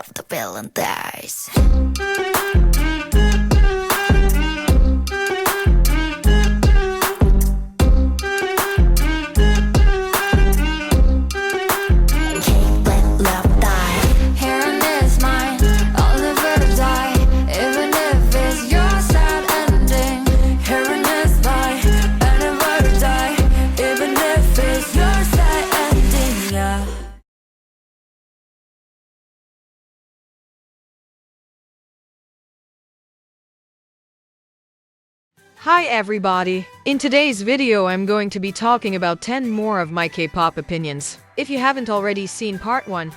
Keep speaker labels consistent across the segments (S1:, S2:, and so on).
S1: of the villain dies.
S2: Hi everybody! In today's video I'm going to be talking about 10 more of my K-pop opinions. If you haven't already seen part 1,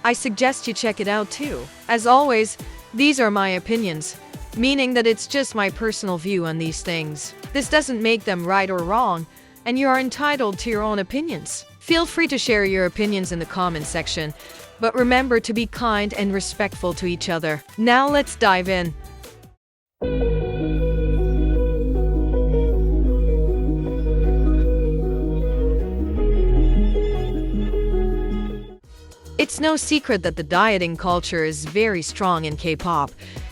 S2: I suggest you check it out too. As always, these are my opinions, meaning that it's just my personal view on these things. This doesn't make them right or wrong, and you are entitled to your own opinions. Feel free to share your opinions in the comment section, but remember to be kind and respectful to each other. Now let's dive in. It's no secret that the dieting culture is very strong in K-pop,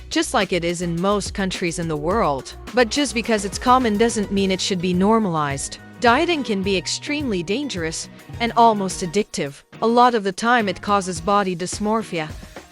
S2: just like it is in most countries in the world. But just because it's common doesn't mean it should be normalized. Dieting can be extremely dangerous and almost addictive. A lot of the time it causes body dysmorphia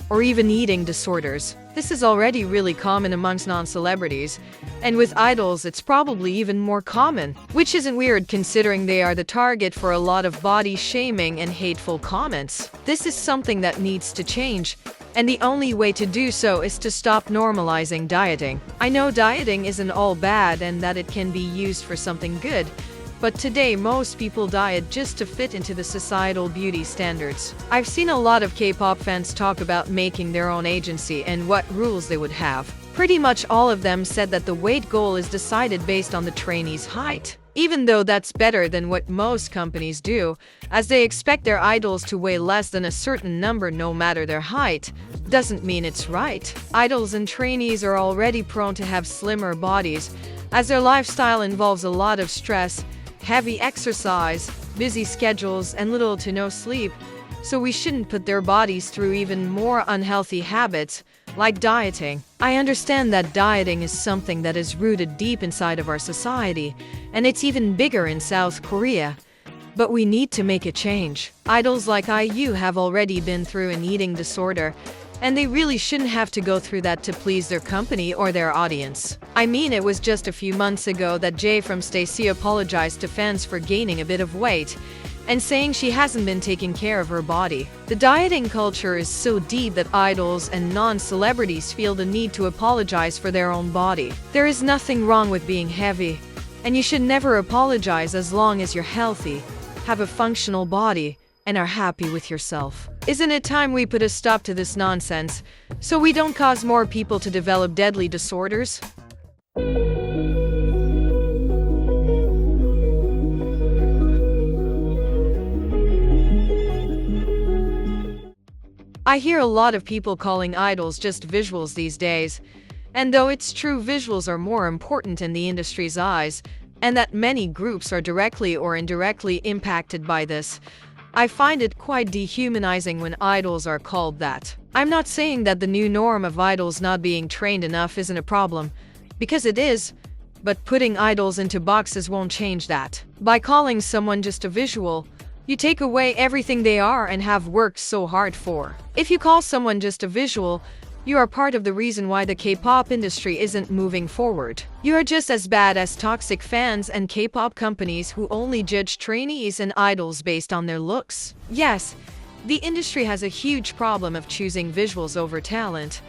S2: or even eating disorders. This is already really common amongst non-celebrities, and with idols it's probably even more common, which isn't weird considering they are the target for a lot of body shaming and hateful comments. This is something that needs to change, and the only way to do so is to stop normalizing dieting. I know dieting isn't all bad and that it can be used for something good, but today most people diet just to fit into the societal beauty standards. I've seen a lot of K-pop fans talk about making their own agency and what rules they would have. Pretty much all of them said that the weight goal is decided based on the trainee's height. Even though that's better than what most companies do, as they expect their idols to weigh less than a certain number no matter their height, doesn't mean it's right. Idols and trainees are already prone to have slimmer bodies, as their lifestyle involves a lot of stress, heavy exercise, busy schedules, and little to no sleep, so we shouldn't put their bodies through even more unhealthy habits, like dieting. I understand that dieting is something that is rooted deep inside of our society, and it's even bigger in South Korea. But we need to make a change. Idols like IU have already been through an eating disorder, and they really shouldn't have to go through that to please their company or their audience. I mean, it was just a few months ago that Jae from Stacy apologized to fans for gaining a bit of weight and saying she hasn't been taking care of her body. The dieting culture is so deep that idols and non-celebrities feel the need to apologize for their own body. There is nothing wrong with being heavy, and you should never apologize as long as you're healthy, have a functional body, and are happy with yourself. Isn't it time we put a stop to this nonsense, so we don't cause more people to develop deadly disorders? I hear a lot of people calling idols just visuals these days, and though it's true visuals are more important in the industry's eyes, and that many groups are directly or indirectly impacted by this, I find it quite dehumanizing when idols are called that. I'm not saying that the new norm of idols not being trained enough isn't a problem, because it is, but putting idols into boxes won't change that. By calling someone just a visual, you take away everything they are and have worked so hard for. If you call someone just a visual, you are part of the reason why the K-pop industry isn't moving forward. You are just as bad as toxic fans and K-pop companies who only judge trainees and idols based on their looks. Yes, the industry has a huge problem of choosing visuals over talent,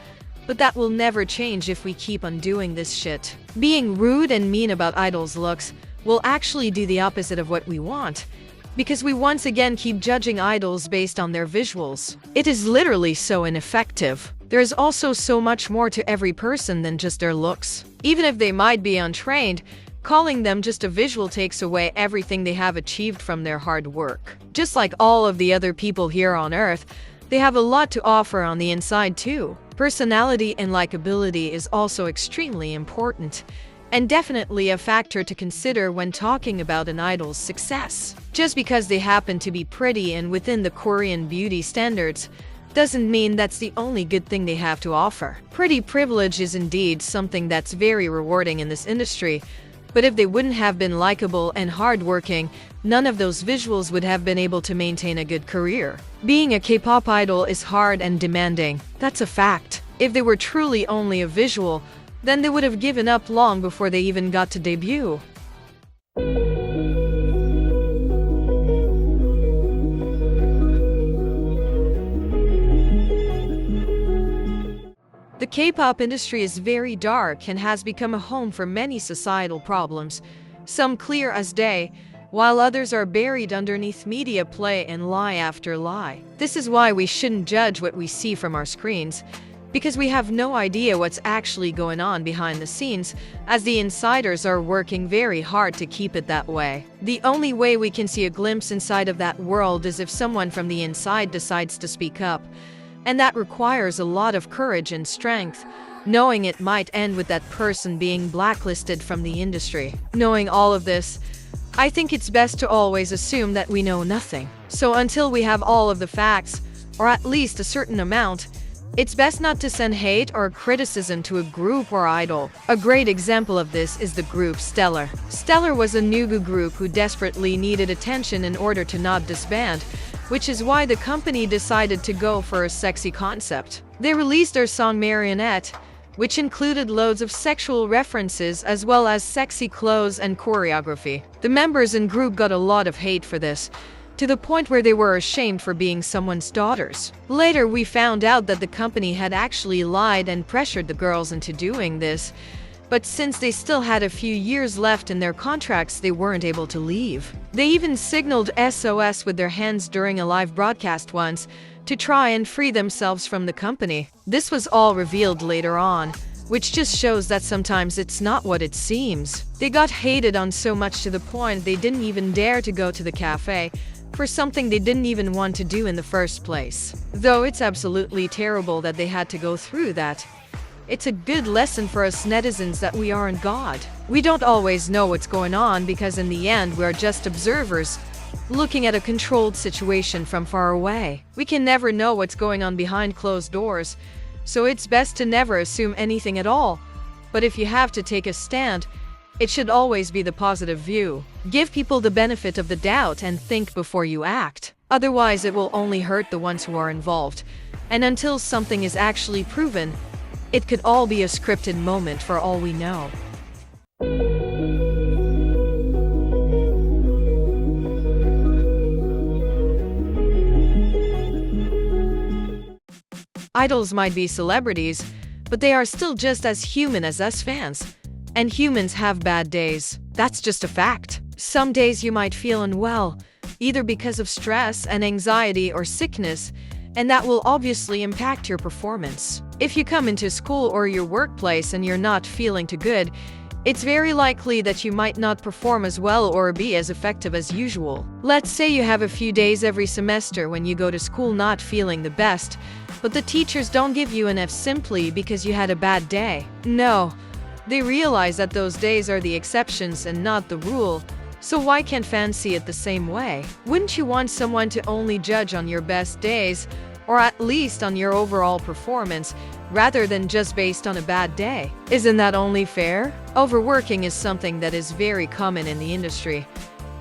S2: but that will never change if we keep on doing this shit. Being rude and mean about idols' looks will actually do the opposite of what we want, because we once again keep judging idols based on their visuals. It is literally so ineffective. There is also so much more to every person than just their looks. Even if they might be untrained, calling them just a visual takes away everything they have achieved from their hard work. Just like all of the other people here on Earth, they have a lot to offer on the inside too. Personality and likability is also extremely important, and definitely a factor to consider when talking about an idol's success. Just because they happen to be pretty and within the Korean beauty standards doesn't mean that's the only good thing they have to offer. Pretty privilege is indeed something that's very rewarding in this industry, but if they wouldn't have been likable and hardworking, none of those visuals would have been able to maintain a good career. Being a K-pop idol is hard and demanding. That's a fact. If they were truly only a visual, then they would have given up long before they even got to debut. The K-pop industry is very dark and has become a home for many societal problems, some clear as day, while others are buried underneath media play and lie after lie. This is why we shouldn't judge what we see from our screens, because we have no idea what's actually going on behind the scenes, as the insiders are working very hard to keep it that way. The only way we can see a glimpse inside of that world is if someone from the inside decides to speak up. And that requires a lot of courage and strength, knowing it might end with that person being blacklisted from the industry. Knowing all of this, I think it's best to always assume that we know nothing. So until we have all of the facts, or at least a certain amount, it's best not to send hate or criticism to a group or idol. A great example of this is the group Stellar. Stellar was a Nugu group who desperately needed attention in order to not disband, which is why the company decided to go for a sexy concept. They released their song Marionette, which included loads of sexual references as well as sexy clothes and choreography. The members and group got a lot of hate for this, to the point where they were ashamed for being someone's daughters. Later, we found out that the company had actually lied and pressured the girls into doing this, but since they still had a few years left in their contracts, they weren't able to leave. They even signaled SOS with their hands during a live broadcast once to try and free themselves from the company. This was all revealed later on, which just shows that sometimes it's not what it seems. They got hated on so much to the point they didn't even dare to go to the cafe for something they didn't even want to do in the first place. Though it's absolutely terrible that they had to go through that, it's a good lesson for us netizens that we aren't God. We don't always know what's going on because in the end we're just observers, looking at a controlled situation from far away. We can never know what's going on behind closed doors, so it's best to never assume anything at all. But if you have to take a stand, it should always be the positive view. Give people the benefit of the doubt and think before you act. Otherwise, it will only hurt the ones who are involved. And until something is actually proven, it could all be a scripted moment for all we know. Idols might be celebrities, but they are still just as human as us fans. And humans have bad days. That's just a fact. Some days you might feel unwell, either because of stress and anxiety or sickness, and that will obviously impact your performance. If you come into school or your workplace and you're not feeling too good, it's very likely that you might not perform as well or be as effective as usual. Let's say you have a few days every semester when you go to school not feeling the best, but the teachers don't give you an F simply because you had a bad day. No, they realize that those days are the exceptions and not the rule. So why can't fans see it the same way? Wouldn't you want someone to only judge on your best days, or at least on your overall performance, rather than just based on a bad day? Isn't that only fair? Overworking is something that is very common in the industry,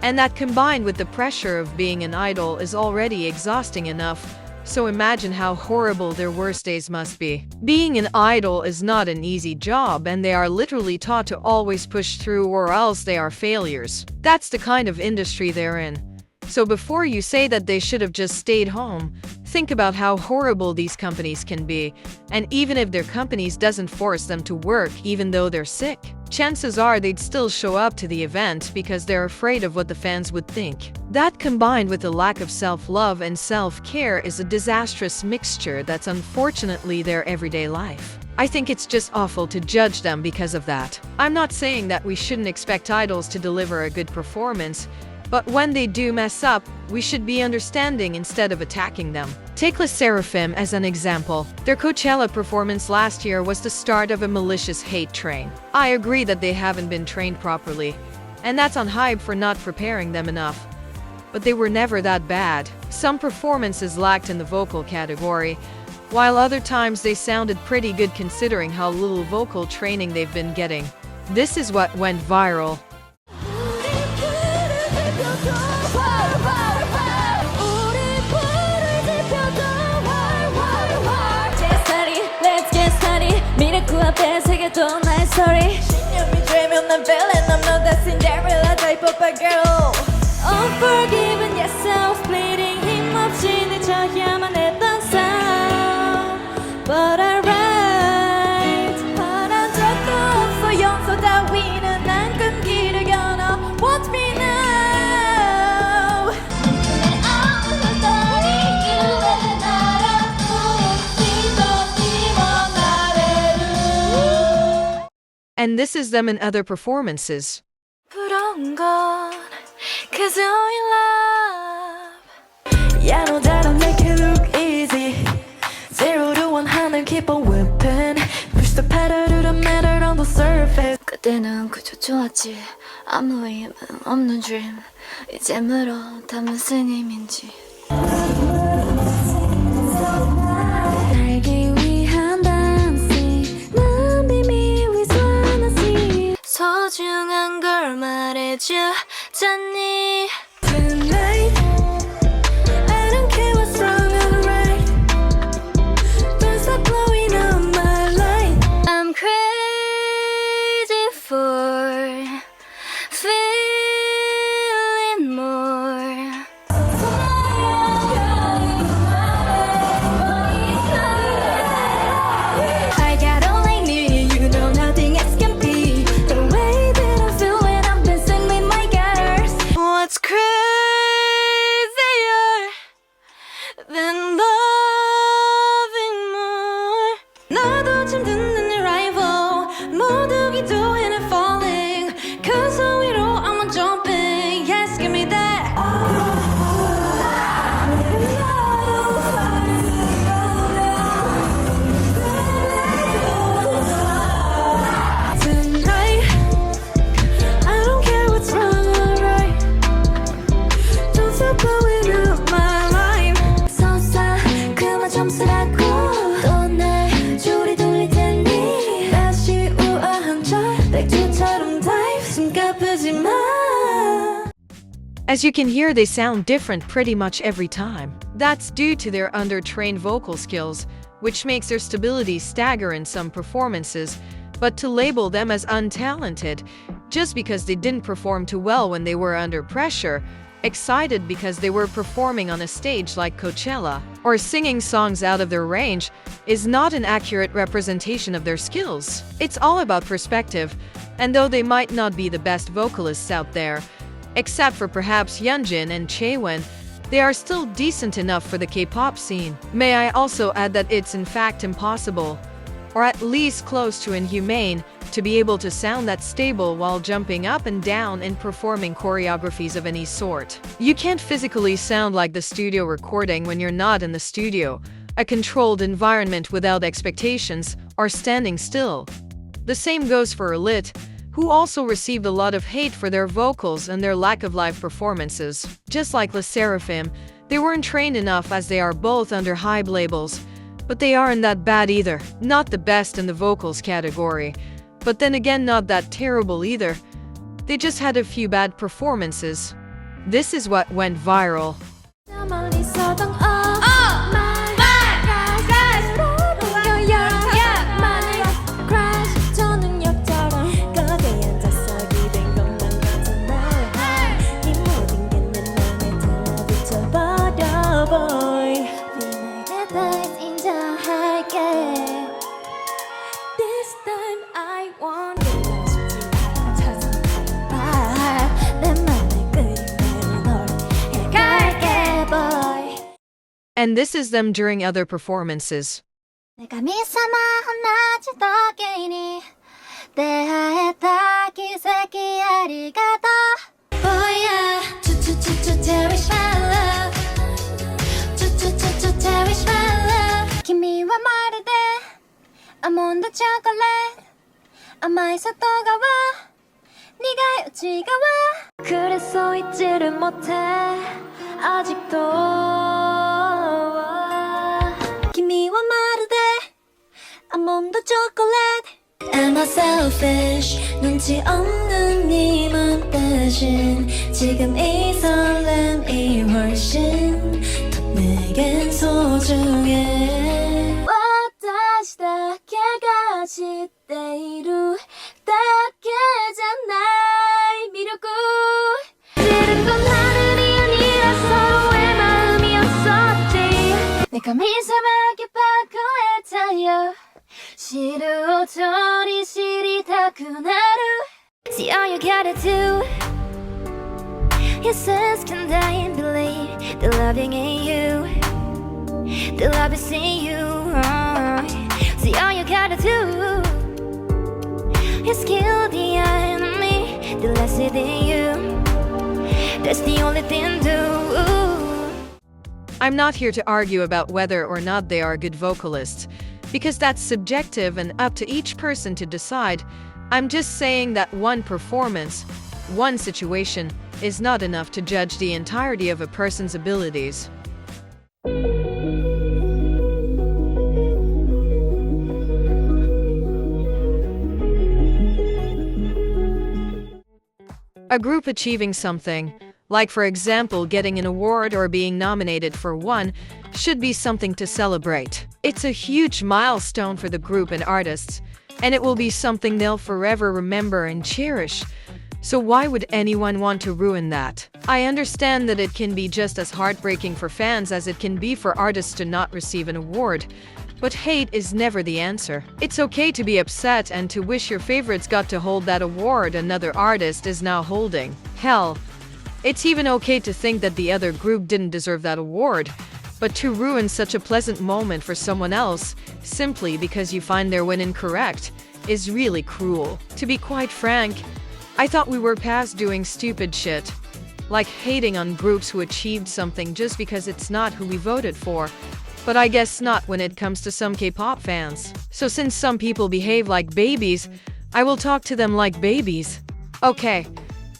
S2: and that combined with the pressure of being an idol is already exhausting enough. So imagine how horrible their worst days must be. Being an idol is not an easy job, and they are literally taught to always push through or else they are failures. That's the kind of industry they're in. So before you say that they should have just stayed home, think about how horrible these companies can be. And even if their companies doesn't force them to work even though they're sick, chances are they'd still show up to the event because they're afraid of what the fans would think. That combined with a lack of self-love and self-care is a disastrous mixture that's unfortunately their everyday life. I think it's just awful to judge them because of that. I'm not saying that we shouldn't expect idols to deliver a good performance, but when they do mess up, we should be understanding instead of attacking them. Take Les Seraphim as an example. Their Coachella performance last year was the start of a malicious hate train. I agree that they haven't been trained properly, and that's on Hybe for not preparing them enough. but they were never that bad. Some performances lacked in the vocal category, while other times they sounded pretty good considering how little vocal training they've been getting. This is what went viral.
S3: 미라클 앞에 새겨둔 나의 story 신념이 되면 난 villain I'm not that Cinderella type of a girl Unforgiven yes self-bleeding 힘없이 늦춰야만 했던 삶 But I write 파란 드럭도 없어 용서 따위는 안 끊기를 겨눠 Watch me now
S2: And this is them in other performances.
S3: 부러운 건 Cause you're in love Yeah, no, that'll make it look easy 0 to 100 keep on whipping Push the pedal to the metal on the surface 그때는 그저 좋았지 아무 의미 없는 dream 이제 물어 다 무슨 의미인지 알기 위한 dancy 난 비밀 소중한 걸 말해주잖니 Tonight I don't care what's wrong or right Don't stop blowing up my light I'm crazy for feeling more I got only me, you know nothing else can be The way that I feel when I'm dancing with my girls What's crazier than loving more 나도 참 듣는 your rival 모두 기도해 and falling Cause on 위로 I'm jumping Yes, give me that Tonight I don't care what's wrong or right Don't stop blowing up my life 서사 그만 좀 쓰라고 또 날 조리 돌릴 테니 다시 우아한 척 백조처럼 dive 숨 가쁘지 마
S2: As you can hear, they sound different pretty much every time. That's due to their under-trained vocal skills, which makes their stability stagger in some performances. But to label them as untalented, just because they didn't perform too well when they were under pressure, excited because they were performing on a stage like Coachella, or singing songs out of their range, is not an accurate representation of their skills. It's all about perspective, and though they might not be the best vocalists out there, except for perhaps Yeonjin and Chaewon, they are still decent enough for the K-pop scene. May I also add that it's in fact impossible, or at least close to inhumane, to be able to sound that stable while jumping up and down and performing choreographies of any sort. You can't physically sound like the studio recording when you're not in the studio, a controlled environment without expectations, or standing still. The same goes for Elite, who also received a lot of hate for their vocals and their lack of live performances. Just like Le Seraphim, they weren't trained enough as they are both under hype labels, but they aren't that bad either. Not the best in the vocals category, but then again not that terrible either. They just had a few bad performances. This is what went viral. And this is them during other performances.
S3: 내가 미사마 한낮이 덕이니 대하했다 기세기 아리가또 Oh yeah cherish my love cherish my love君はまるでアモンドチョコレート甘い外側 네가 지가와 그래서 잊지를 못해 아직도君はまるで아몬드 초콜릿 Am I selfish 눈치 없는 네 맘 대신 지금 이 설렘이 훨씬 더 내겐 소중해 私だけが知っているだけじゃない魅力들은 건 하늘이 아니라 서로의 마음이었었지 내가 미세하게 바꾸했다요 시루 오토리 시리 다쿠나루 See all you gotta do is ask and die and believe the loving in you the love is in you See all you gotta do is kill the enemy the less it in you That's the only thing to do
S2: I'm not here to argue about whether or not they are good vocalists, because that's subjective and up to each person to decide. I'm just saying that one performance, one situation, is not enough to judge the entirety of a person's abilities. A group achieving something, like for example getting an award or being nominated for one, should be something to celebrate. It's a huge milestone for the group and artists, and it will be something they'll forever remember and cherish. So why would anyone want to ruin that? I understand that it can be just as heartbreaking for fans as it can be for artists to not receive an award. But hate is never the answer. It's okay to be upset and to wish your favorites got to hold that award another artist is now holding. Hell, it's even okay to think that the other group didn't deserve that award. But to ruin such a pleasant moment for someone else, simply because you find their win incorrect, is really cruel. To be quite frank, I thought we were past doing stupid shit, like hating on groups who achieved something just because it's not who we voted for. But I guess not when it comes to some K-pop fans. So since some people behave like babies, I will talk to them like babies. Okay,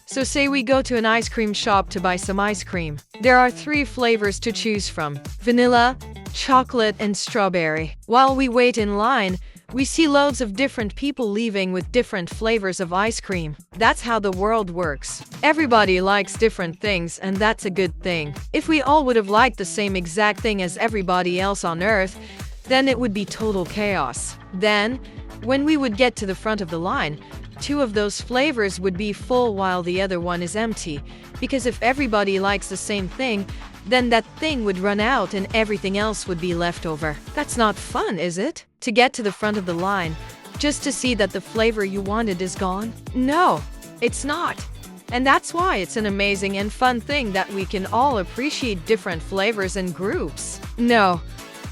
S2: so say we go to an ice cream shop to buy some ice cream. There are 3 flavors to choose from: vanilla, chocolate, and strawberry. While we wait in line, we see loads of different people leaving with different flavors of ice cream. That's how the world works. Everybody likes different things, and that's a good thing. If we all would have liked the same exact thing as everybody else on Earth, then it would be total chaos. Then, when we would get to the front of the line, 2 of those flavors would be full while the other one is empty. Because if everybody likes the same thing, then that thing would run out and everything else would be left over. That's not fun, is it? To get to the front of the line, just to see that the flavor you wanted is gone? No, it's not. And that's why it's an amazing and fun thing that we can all appreciate different flavors and groups. No,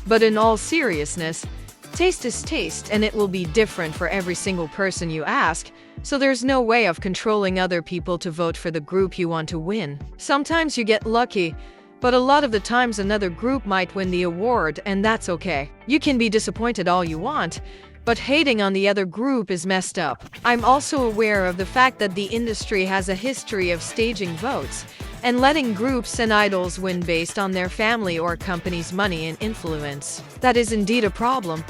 S2: but in all seriousness, taste is taste, and it will be different for every single person you ask, so there's no way of controlling other people to vote for the group you want to win. Sometimes you get lucky, but a lot of the times another group might win the award, and that's okay. You can be disappointed all you want, but hating on the other group is messed up. I'm also aware of the fact that the industry has a history of staging votes and letting groups and idols win based on their family or company's money and influence. That is indeed a problem,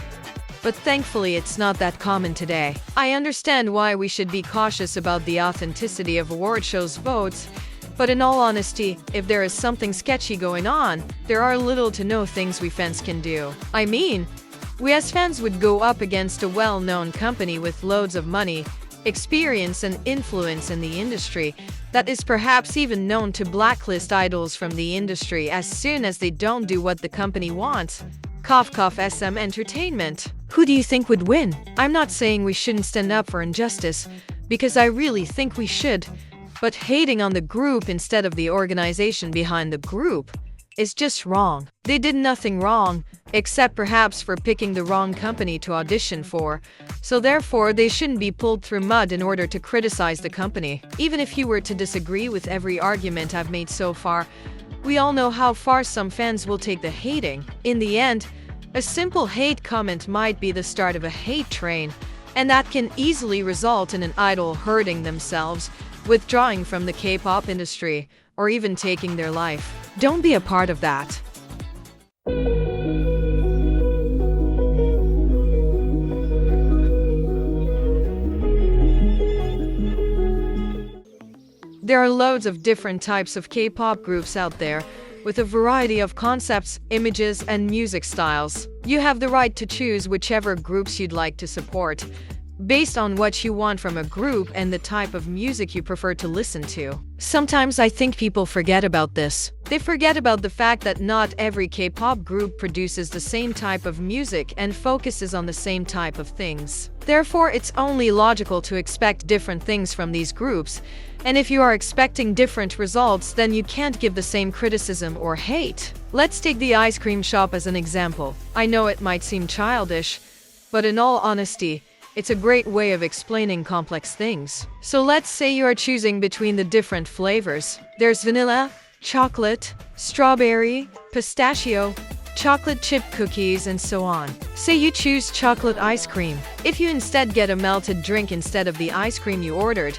S2: but thankfully it's not that common today. I understand why we should be cautious about the authenticity of award shows' votes, but in all honesty, if there is something sketchy going on, there are little to no things we fans can do. I mean, we as fans would go up against a well-known company with loads of money, experience, and influence in the industry that is perhaps even known to blacklist idols from the industry as soon as they don't do what the company wants. Cough cough SM Entertainment. Who do you think would win? I'm not saying we shouldn't stand up for injustice, because I really think we should. But hating on the group instead of the organization behind the group is just wrong. They did nothing wrong, except perhaps for picking the wrong company to audition for, so therefore they shouldn't be pulled through mud in order to criticize the company. Even if you were to disagree with every argument I've made so far, we all know how far some fans will take the hating. In the end, a simple hate comment might be the start of a hate train, And that can easily result in an idol hurting themselves, withdrawing from the K-pop industry, or even taking their life. Don't be a part of that. There are loads of different types of K-pop groups out there, with a variety of concepts, images, and music styles. You have the right to choose whichever groups you'd like to support, based on what you want from a group and the type of music you prefer to listen to. Sometimes I think people forget about this. They forget about the fact that not every K-pop group produces the same type of music and focuses on the same type of things. Therefore, it's only logical to expect different things from these groups, and if you are expecting different results, then you can't give the same criticism or hate. Let's take the ice cream shop as an example. I know it might seem childish, but in all honesty, it's a great way of explaining complex things. So let's say you are choosing between the different flavors. There's vanilla, chocolate, strawberry, pistachio, chocolate chip cookies, and so on. Say you choose chocolate ice cream. If you instead get a melted drink instead of the ice cream you ordered,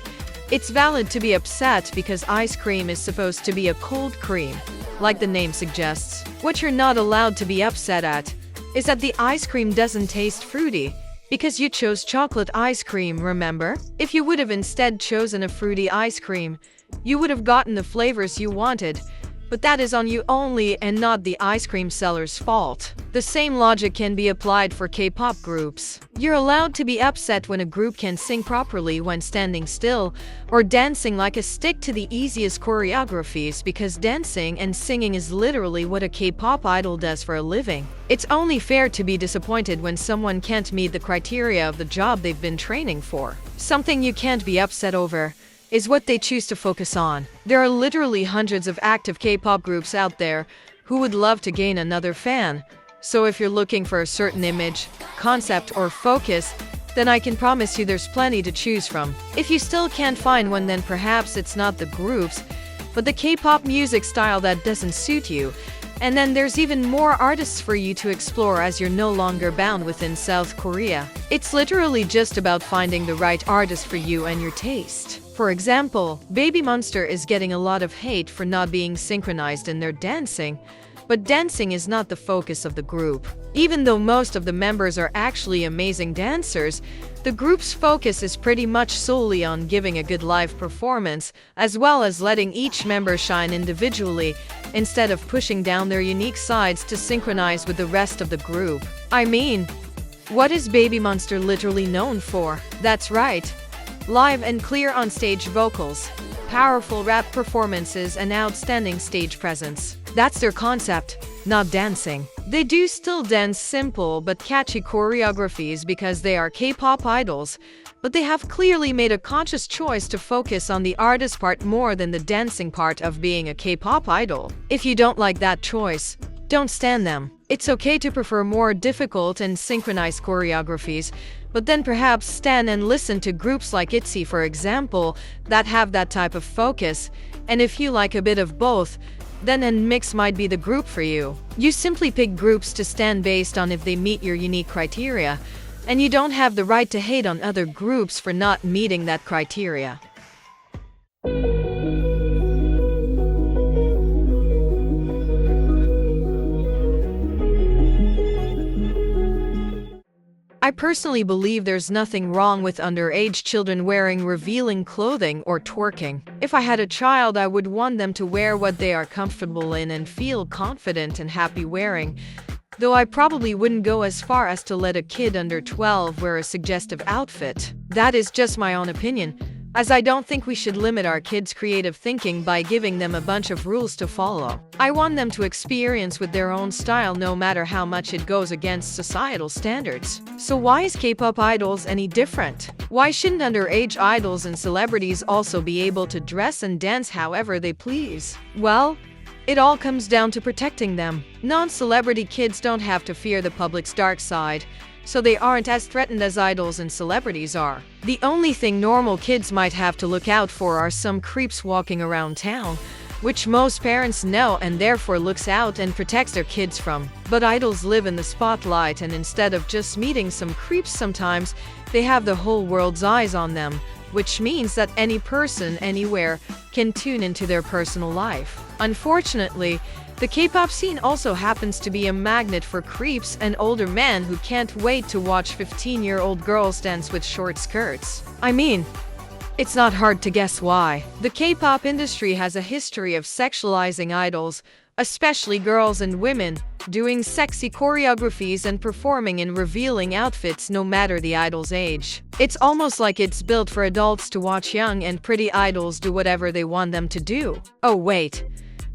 S2: it's valid to be upset because ice cream is supposed to be a cold cream, like the name suggests. What you're not allowed to be upset at is that the ice cream doesn't taste fruity, because you chose chocolate ice cream, remember? If you would have instead chosen a fruity ice cream, you would have gotten the flavors you wanted, but that is on you only and not the ice cream seller's fault. The same logic can be applied for K-pop groups. You're allowed to be upset when a group can sing properly when standing still, or dancing like a stick to the easiest choreographies, because dancing and singing is literally what a K-pop idol does for a living. It's only fair to be disappointed when someone can't meet the criteria of the job they've been training for. Something you can't be upset over is what they choose to focus on. There are literally hundreds of active K-pop groups out there who would love to gain another fan. So if you're looking for a certain image, concept, or focus, then I can promise you there's plenty to choose from. If you still can't find one, then perhaps it's not the groups, but the K-pop music style that doesn't suit you. And then there's even more artists for you to explore, as you're no longer bound within South Korea. It's literally just about finding the right artist for you and your taste. For example, Baby Monster is getting a lot of hate for not being synchronized in their dancing, but dancing is not the focus of the group. Even though most of the members are actually amazing dancers, the group's focus is pretty much solely on giving a good live performance, as well as letting each member shine individually, instead of pushing down their unique sides to synchronize with the rest of the group. I mean, what is Baby Monster literally known for? That's right, live and clear on-stage vocals, powerful rap performances, and outstanding stage presence. That's their concept, not dancing. They do still dance simple but catchy choreographies because they are K-pop idols, but they have clearly made a conscious choice to focus on the artist part more than the dancing part of being a K-pop idol. If you don't like that choice, don't stan them. It's okay to prefer more difficult and synchronized choreographies, but then perhaps stan and listen to groups like ITZY, for example, that have that type of focus. And if you like a bit of both, then NMIX might be the group for you. You simply pick groups to stan based on if they meet your unique criteria, and you don't have the right to hate on other groups for not meeting that criteria. I personally believe there's nothing wrong with underage children wearing revealing clothing or twerking. If I had a child, I would want them to wear what they are comfortable in and feel confident and happy wearing, though I probably wouldn't go as far as to let a kid under 12 wear a suggestive outfit. That is just my own opinion, as I don't think we should limit our kids' creative thinking by giving them a bunch of rules to follow. I want them to experience with their own style, no matter how much it goes against societal standards. So why is K-pop idols any different? Why shouldn't underage idols and celebrities also be able to dress and dance however they please? Well, it all comes down to protecting them. Non-celebrity kids don't have to fear the public's dark side, so they aren't as threatened as idols and celebrities are. The only thing normal kids might have to look out for are some creeps walking around town, which most parents know and therefore looks out and protects their kids from. But idols live in the spotlight, and instead of just meeting some creeps sometimes, they have the whole world's eyes on them, which means that any person, anywhere, can tune into their personal life. Unfortunately, the K-pop scene also happens to be a magnet for creeps and older men who can't wait to watch 15-year-old girls dance with short skirts. I mean, it's not hard to guess why. The K-pop industry has a history of sexualizing idols, especially girls and women, doing sexy choreographies and performing in revealing outfits no matter the idol's age. It's almost like it's built for adults to watch young and pretty idols do whatever they want them to do. Oh wait,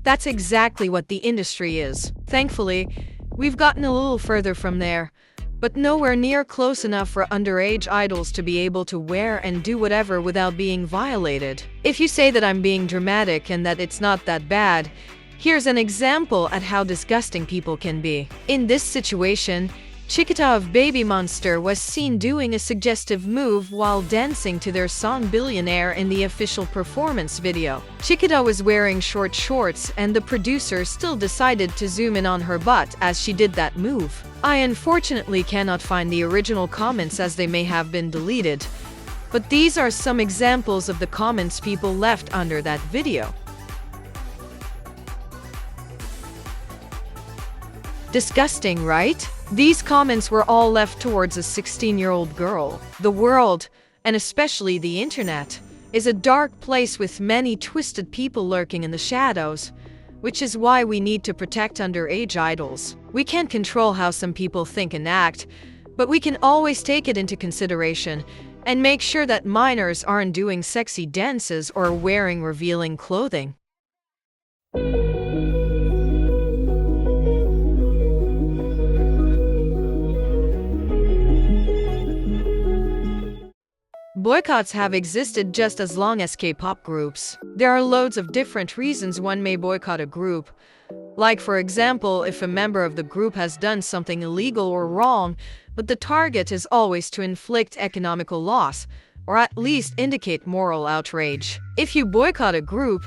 S2: that's exactly what the industry is. Thankfully, we've gotten a little further from there, but nowhere near close enough for underage idols to be able to wear and do whatever without being violated. If you say that I'm being dramatic and that it's not that bad, here's an example at how disgusting people can be. In this situation, Chiquita of Baby Monster was seen doing a suggestive move while dancing to their song Billionaire in the official performance video. Chiquita was wearing short shorts, and the producer still decided to zoom in on her butt as she did that move. I unfortunately cannot find the original comments as they may have been deleted, but these are some examples of the comments people left under that video. Disgusting, right? These comments were all left towards a 16-year-old girl. The world, and especially the internet, is a dark place with many twisted people lurking in the shadows, which is why we need to protect underage idols. We can't control how some people think and act, but we can always take it into consideration and make sure that minors aren't doing sexy dances or wearing revealing clothing. Boycotts have existed just as long as K-pop groups. There are loads of different reasons one may boycott a group. Like, for example, if a member of the group has done something illegal or wrong, but the target is always to inflict economical loss, or at least indicate moral outrage. If you boycott a group,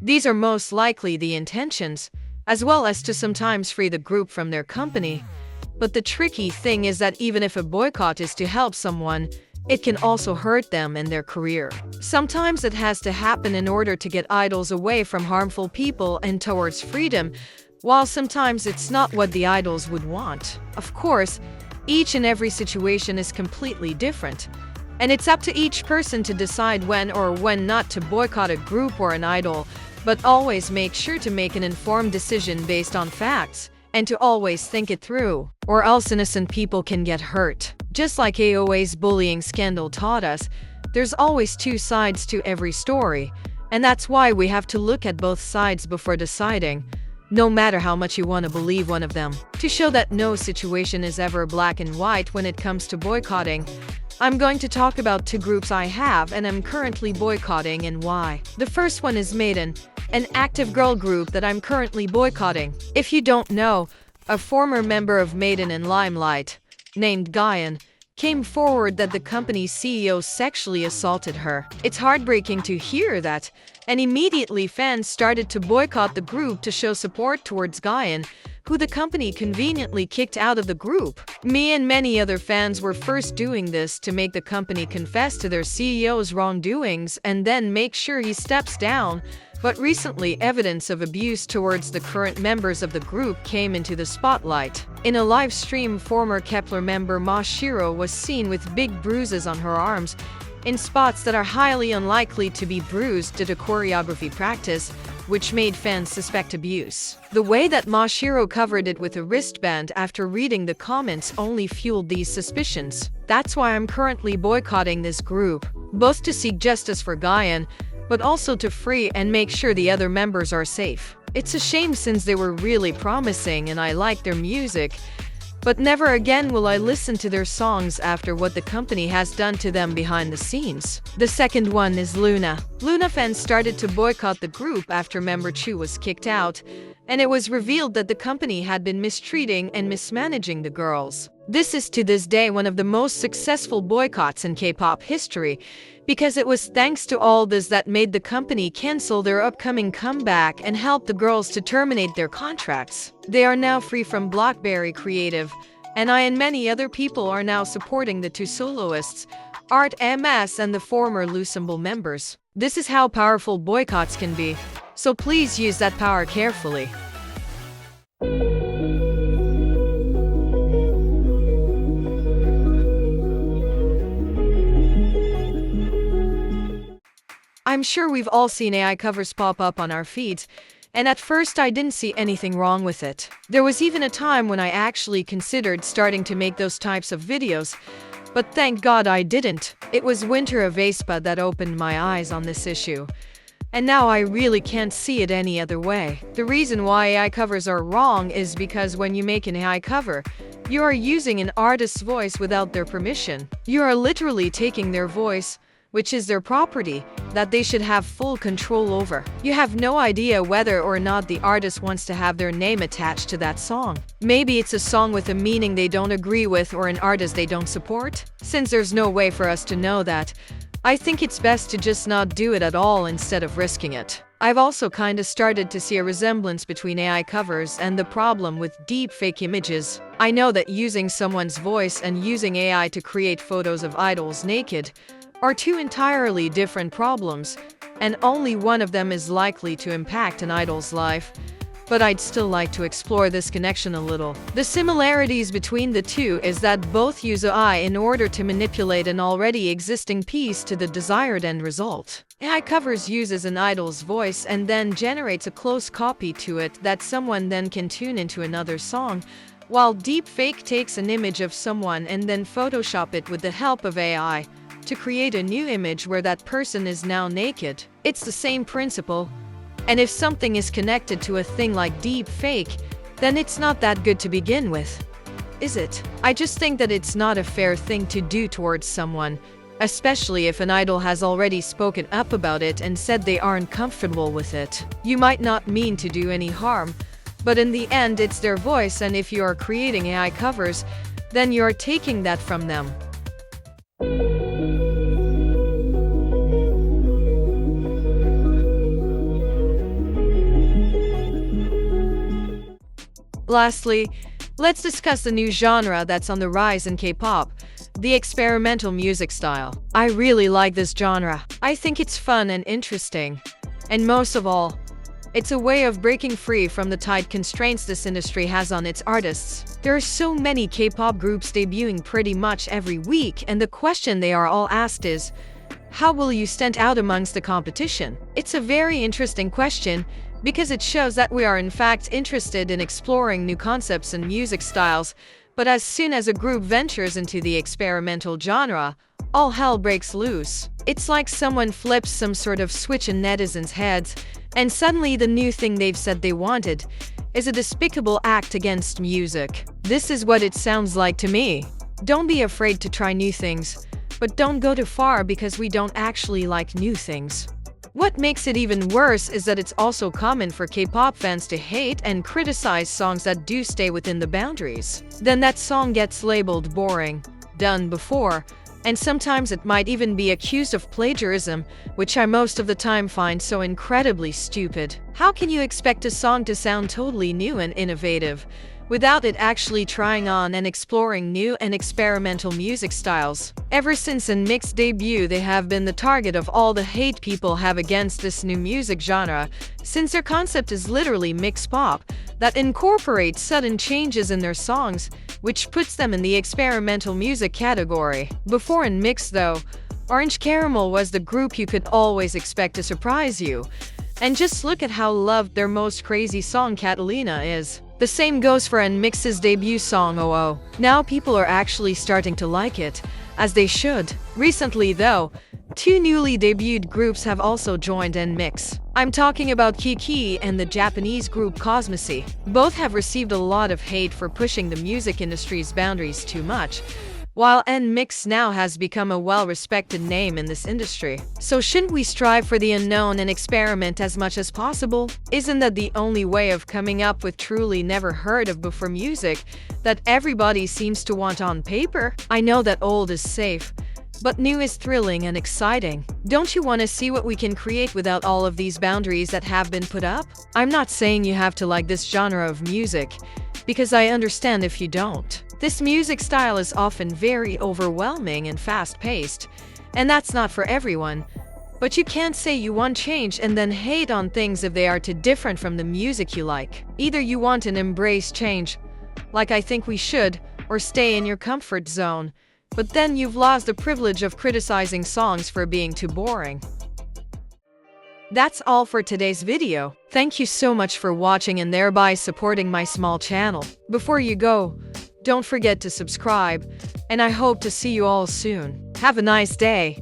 S2: these are most likely the intentions, as well as to sometimes free the group from their company. But the tricky thing is that even if a boycott is to help someone, it can also hurt them and their career. Sometimes it has to happen in order to get idols away from harmful people and towards freedom, while sometimes it's not what the idols would want. Of course, each and every situation is completely different, and it's up to each person to decide when or when not to boycott a group or an idol, but always make sure to make an informed decision based on facts, and to always think it through, or else innocent people can get hurt. Just like AOA's bullying scandal taught us, there's always two sides to every story, and that's why we have to look at both sides before deciding, no matter how much you want to believe one of them. To show that no situation is ever black and white when it comes to boycotting, I'm going to talk about two groups I have and am currently boycotting and why. The first one is Maiden, an active girl group that I'm currently boycotting. If you don't know, a former member of Maiden in Limelight, named Guyan, came forward that the company's CEO sexually assaulted her. It's heartbreaking to hear that, and immediately fans started to boycott the group to show support towards Guyan, who the company conveniently kicked out of the group. Me and many other fans were first doing this to make the company confess to their CEO's wrongdoings and then make sure he steps down. But recently, evidence of abuse towards the current members of the group came into the spotlight. In a live stream, former Kepler member Ma Shiro was seen with big bruises on her arms, in spots that are highly unlikely to be bruised due to choreography practice, which made fans suspect abuse. The way that Ma Shiro covered it with a wristband after reading the comments only fueled these suspicions. That's why I'm currently boycotting this group, both to seek justice for Guyan, but also to free and make sure the other members are safe. It's a shame since they were really promising and I like their music, but never again will I listen to their songs after what the company has done to them behind the scenes. The second one is Luna. Luna fans started to boycott the group after member Chu was kicked out, and it was revealed that the company had been mistreating and mismanaging the girls. This is to this day one of the most successful boycotts in K-pop history, because it was thanks to all this that made the company cancel their upcoming comeback and help the girls to terminate their contracts. They are now free from Blackberry Creative, and I and many other people are now supporting the two soloists, Art MS and the former Lusamble members. This is how powerful boycotts can be, so please use that power carefully. I'm sure we've all seen AI covers pop up on our feeds, and at first I didn't see anything wrong with it. There was even a time when I actually considered starting to make those types of videos, but thank God I didn't. It was Winter of aespa that opened my eyes on this issue. And now I really can't see it any other way. The reason why AI covers are wrong is because when you make an AI cover, you are using an artist's voice without their permission. You are literally taking their voice, which is their property, that they should have full control over. You have no idea whether or not the artist wants to have their name attached to that song. Maybe it's a song with a meaning they don't agree with or an artist they don't support. Since there's no way for us to know that, I think it's best to just not do it at all instead of risking it. I've also kinda started to see a resemblance between AI covers and the problem with deep fake images. I know that using someone's voice and using AI to create photos of idols naked are two entirely different problems, and only one of them is likely to impact an idol's life. But I'd still like to explore this connection a little. The similarities between the two is that both use AI in order to manipulate an already existing piece to the desired end result. AI covers uses an idol's voice and then generates a close copy to it that someone then can tune into another song, while deepfake takes an image of someone and then Photoshop it with the help of AI to create a new image where that person is now naked. It's the same principle. And if something is connected to a thing like deep fake, then it's not that good to begin with, is it? I just think that it's not a fair thing to do towards someone, especially if an idol has already spoken up about it and said they aren't comfortable with it. You might not mean to do any harm, but in the end it's their voice, and if you are creating AI covers, then you're taking that from them. Lastly, let's discuss the new genre that's on the rise in K-pop, the experimental music style. I really like this genre. I think it's fun and interesting. And most of all, it's a way of breaking free from the tight constraints this industry has on its artists. There are so many K-pop groups debuting pretty much every week, and the question they are all asked is, how will you stand out amongst the competition? It's a very interesting question, because it shows that we are in fact interested in exploring new concepts and music styles, but as soon as a group ventures into the experimental genre, all hell breaks loose. It's like someone flips some sort of switch in netizens' heads, and suddenly the new thing they've said they wanted is a despicable act against music. This is what it sounds like to me. Don't be afraid to try new things, but don't go too far because we don't actually like new things. What makes it even worse is that it's also common for K-pop fans to hate and criticize songs that do stay within the boundaries. Then that song gets labeled boring, done before, and sometimes it might even be accused of plagiarism, which I most of the time find so incredibly stupid. How can you expect a song to sound totally new and innovative without it actually trying on and exploring new and experimental music styles? Ever since NMIXX's debut, they have been the target of all the hate people have against this new music genre, since their concept is literally mix pop that incorporates sudden changes in their songs, which puts them in the experimental music category. Before NMIXX though, Orange Caramel was the group you could always expect to surprise you. And just look at how loved their most crazy song Catalina is. The same goes for NMIXX's debut song OO. Now people are actually starting to like it, as they should. Recently though, two newly debuted groups have also joined NMIXX. I'm talking about Kiki and the Japanese group Cosmosy. Both have received a lot of hate for pushing the music industry's boundaries too much, while NMIX now has become a well-respected name in this industry. So shouldn't we strive for the unknown and experiment as much as possible? Isn't that the only way of coming up with truly never heard of before music that everybody seems to want on paper? I know that old is safe, but new is thrilling and exciting. Don't you want to see what we can create without all of these boundaries that have been put up? I'm not saying you have to like this genre of music, because I understand if you don't. This music style is often very overwhelming and fast-paced, and that's not for everyone. But you can't say you want change and then hate on things if they are too different from the music you like. Either you want and embrace change, like I think we should, or stay in your comfort zone. But then you've lost the privilege of criticizing songs for being too boring. That's all for today's video. Thank you so much for watching and thereby supporting my small channel. Before you go, don't forget to subscribe, and I hope to see you all soon. Have a nice day.